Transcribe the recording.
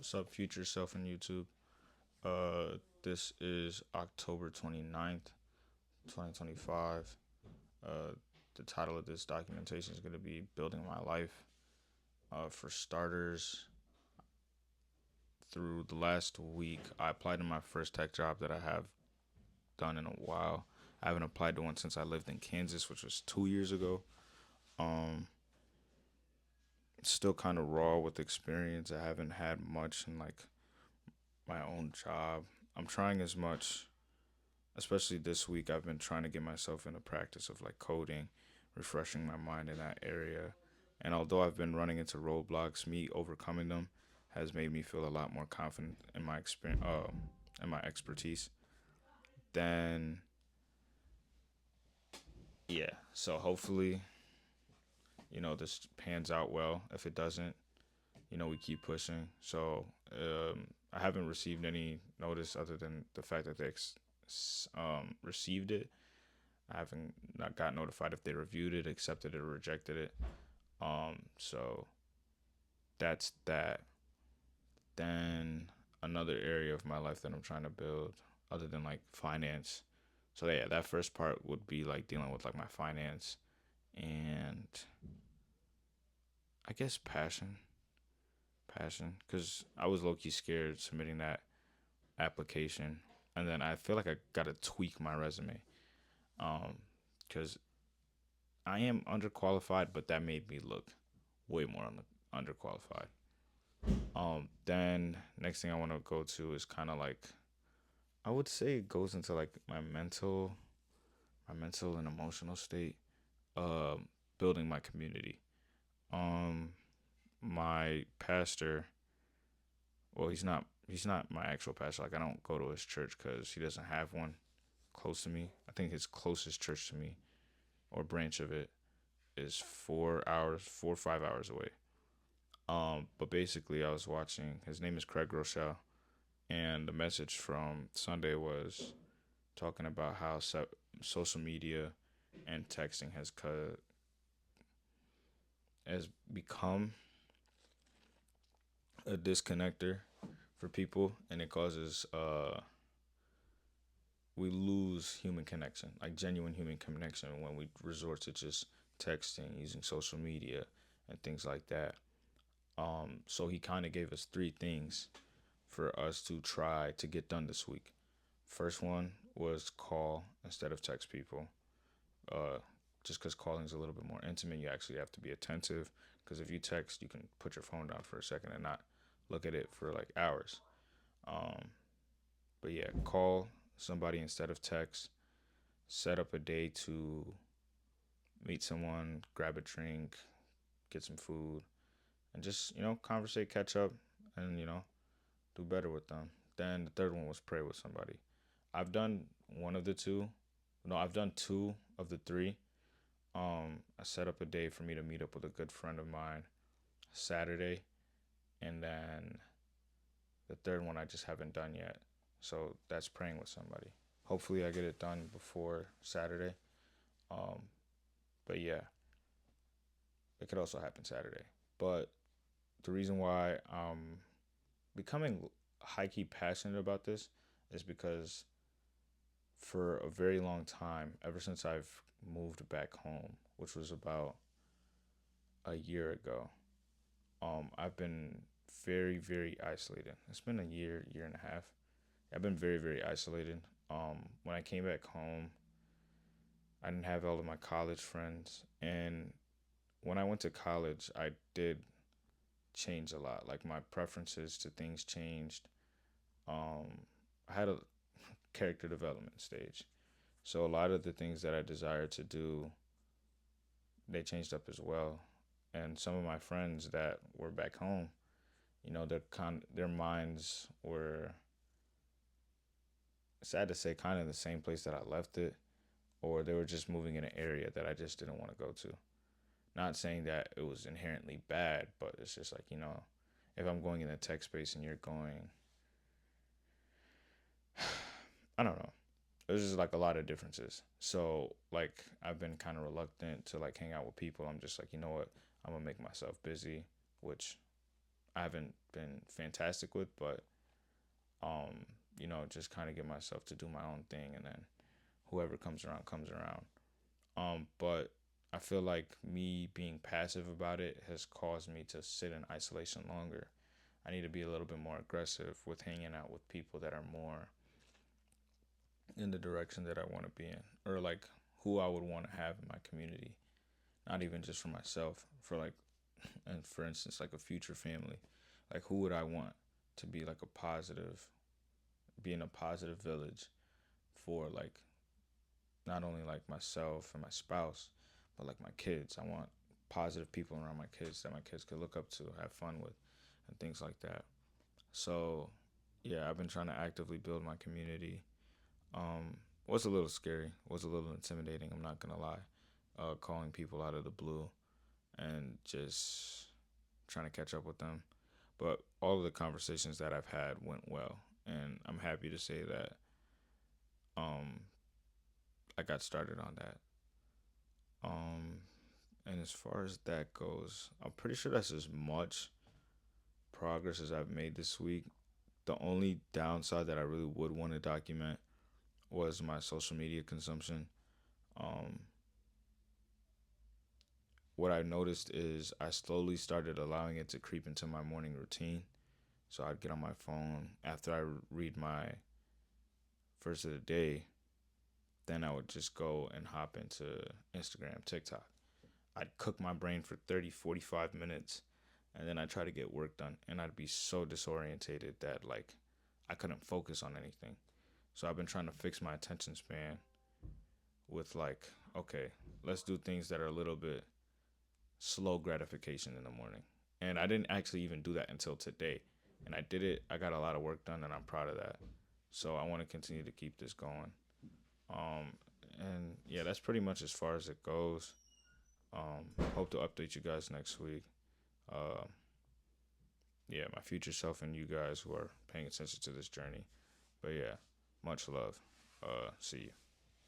What's up, future self on YouTube? This is October 29th, 2025. Uh, the title of this documentation is going to be Building My Life. For starters, through the last week, I applied to my first tech job that I have done in a while. I haven't applied to one since I lived in Kansas, which was 2 years ago. Um, Still kind of raw with experience. I haven't had much in like my own job. I'm trying as much, especially this week. I've been trying to get myself in the practice of like coding, refreshing my mind in that area. And although I've been running into roadblocks, me overcoming them has made me feel a lot more confident in my experience, and my expertise. Then yeah, so hopefully this pans out well. If it doesn't, we keep pushing. So I haven't received any notice other than the fact that they received it. I haven't not got notified if they reviewed it, accepted it, or rejected it. So that's that. Then another area of my life that I'm trying to build, other than like finance. So yeah, that first part would be like dealing with like my finance and I guess passion, because I was low key scared submitting that application, and then I feel like I gotta tweak my resume, because I am underqualified, but that made me look way more underqualified. Then next thing I want to go to is kind of like I would say it goes into like my mental and emotional state. Building my community. Um, my pastor. Well, he's not my actual pastor. Like I don't go to his church because he doesn't have one close to me. I think his closest church to me or branch of it is 4 hours, 4 or 5 hours away. But basically, I was watching. His name is Craig Rochelle, and the message from Sunday was talking about how social media and texting has become a disconnector for people, and it causes we lose human connection, like genuine human connection, when we resort to just texting, using social media, and things like that. So he kind of gave us three things for us to try to get done this week. First one was call instead of text people. Uh, just because calling is a little bit more intimate, you actually have to be attentive. Because if you text, you can put your phone down for a second and not look at it for like hours. Um, but yeah, call somebody instead of text. Set up a day to meet someone, grab a drink, get some food, and just conversate, catch up, and do better with them. Then the third one was pray with somebody. I've done one of the two. No, I've done two of the three. I set up a day for me to meet up with a good friend of mine Saturday, and then the third one I just haven't done yet. So that's praying with somebody. Hopefully, I get it done before Saturday. Um, but yeah, it could also happen Saturday. But the reason why I'm becoming high key passionate about this is because for a very long time, ever since I've moved back home, which was about a year ago, I've been very, very isolated. It's been a year and a half. I've been very, very isolated. When I came back home, I didn't have all of my college friends, and when I went to college, I did change a lot. Like my preferences to things changed. I had a character development stage, so a lot of the things that I desired to do, they changed up as well. And some of my friends that were back home, their minds were, sad to say, kind of the same place that I left it, or they were just moving in an area that I just didn't want to go to. Not saying that it was inherently bad, but it's just like, if I'm going in the tech space and you're going, I don't know. There's just like a lot of differences. So like I've been kind of reluctant to like hang out with people. I'm just like, you know what? I'm gonna make myself busy, which I haven't been fantastic with, but just kind of get myself to do my own thing, and then whoever comes around comes around. But I feel like me being passive about it has caused me to sit in isolation longer. I need to be a little bit more aggressive with hanging out with people that are more in the direction that I want to be in, or like who I would want to have in my community. Not even just for myself, for like, and for instance, like a future family. Like, who would I want to be like a positive, be in a positive village for like not only like myself and my spouse, but like my kids. I want positive people around my kids that my kids could look up to, have fun with, and things like that. So, yeah, I've been trying to actively build my community. Was a little scary, was a little intimidating. I'm not gonna lie. Calling people out of the blue and just trying to catch up with them. But all of the conversations that I've had went well, and I'm happy to say that um, I got started on that. Um, and as far as that goes, I'm pretty sure that's as much progress as I've made this week. The only downside that I really would want to document was my social media consumption. Um, what I noticed is I slowly started allowing it to creep into my morning routine. So I'd get on my phone after I read my first of the day, then I would just go and hop into Instagram, TikTok. I'd cook my brain for 30, 45 minutes, and then I'd try to get work done. And I'd be so disorientated that, like, I couldn't focus on anything. So I've been trying to fix my attention span with, like, okay, let's do things that are a little bit slow gratification in the morning. And I didn't actually even do that until today. And I did it. I got a lot of work done, and I'm proud of that. So I want to continue to keep this going. Um, and yeah, that's pretty much as far as it goes. Hope to update you guys next week. Uh, yeah, my future self and you guys who are paying attention to this journey. But yeah, much love. See you.